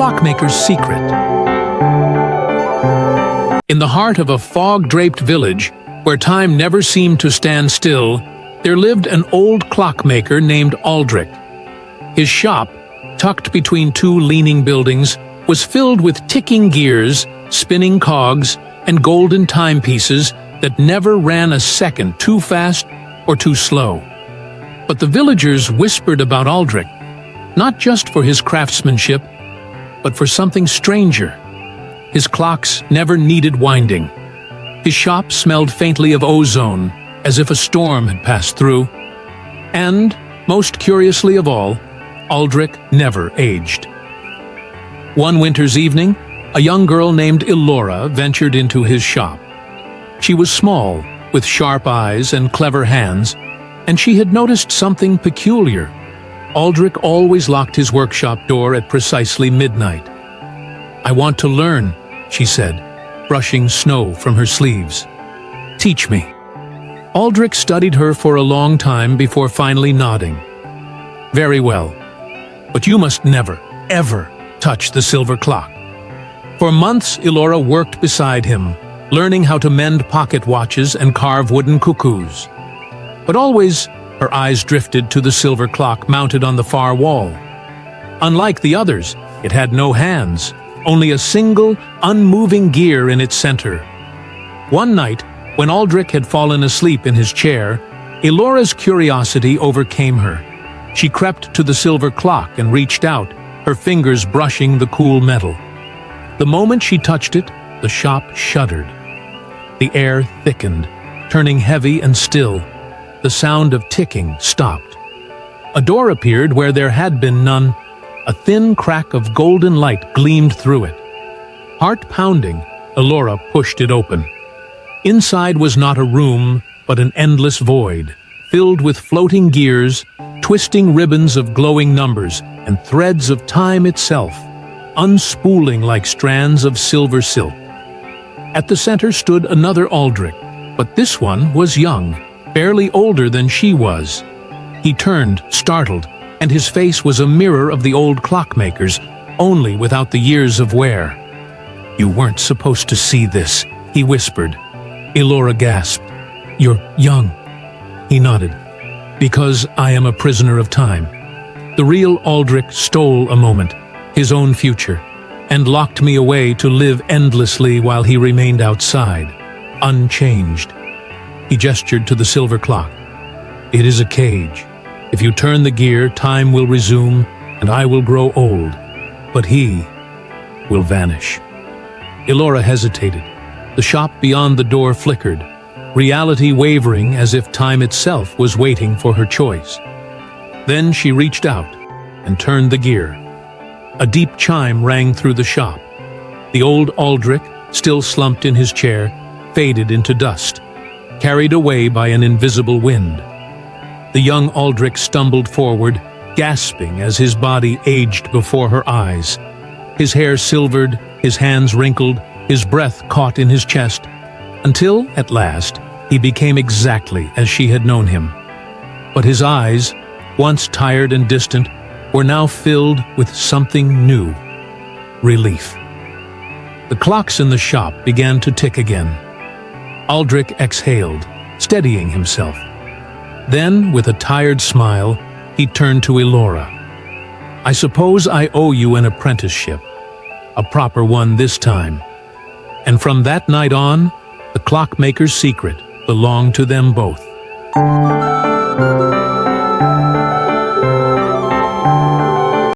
Clockmaker's secret. In the heart of a fog-draped village, where time never seemed to stand still, there lived an old clockmaker named Aldrich. His shop, tucked between two leaning buildings, was filled with ticking gears, spinning cogs, and golden timepieces that never ran a second too fast or too slow. But the villagers whispered about Aldrich, not just for his craftsmanship, but for something stranger. His clocks never needed winding. His shop smelled faintly of ozone, as if a storm had passed through. And, most curiously of all, Aldrich never aged. One winter's evening, a young girl named Elora ventured into his shop. She was small, with sharp eyes and clever hands, and she had noticed something peculiar. Aldrich always locked his workshop door at precisely midnight. "I want to learn," she said, brushing snow from her sleeves. "Teach me." Aldrich studied her for a long time before finally nodding. "Very well, but you must never, ever touch the silver clock." For months, Elora worked beside him, learning how to mend pocket watches and carve wooden cuckoos. But always, her eyes drifted to the silver clock mounted on the far wall. Unlike the others, it had no hands, only a single, unmoving gear in its center. One night, when Aldrich had fallen asleep in his chair, Elora's curiosity overcame her. She crept to the silver clock and reached out, her fingers brushing the cool metal. The moment she touched it, the shop shuddered. The air thickened, turning heavy and still. The sound of ticking stopped. A door appeared where there had been none. A thin crack of golden light gleamed through it. Heart-pounding, Elora pushed it open. Inside was not a room, but an endless void, filled with floating gears, twisting ribbons of glowing numbers, and threads of time itself, unspooling like strands of silver silk. At the center stood another Aldrich, but this one was young, barely older than she was. He turned, startled, and his face was a mirror of the old clockmaker's, only without the years of wear. "You weren't supposed to see this," he whispered. Elora gasped. "You're young." He nodded. "Because I am a prisoner of time." The real Aldrich stole a moment, his own future, and locked me away to live endlessly while he remained outside, unchanged. He gestured to the silver clock. "It is a cage. If you turn the gear, time will resume, and I will grow old, but he will vanish." Elora hesitated. The shop beyond the door flickered, reality wavering as if time itself was waiting for her choice. Then she reached out and turned the gear. A deep chime rang through the shop. The old Aldrich, still slumped in his chair, faded into dust, carried away by an invisible wind. The young Aldrich stumbled forward, gasping as his body aged before her eyes. His hair silvered, his hands wrinkled, his breath caught in his chest, until, at last, he became exactly as she had known him. But his eyes, once tired and distant, were now filled with something new: relief. The clocks in the shop began to tick again. Aldrich exhaled, steadying himself. Then, with a tired smile, he turned to Elora. "I suppose I owe you an apprenticeship, a proper one this time." And from that night on, the clockmaker's secret belonged to them both.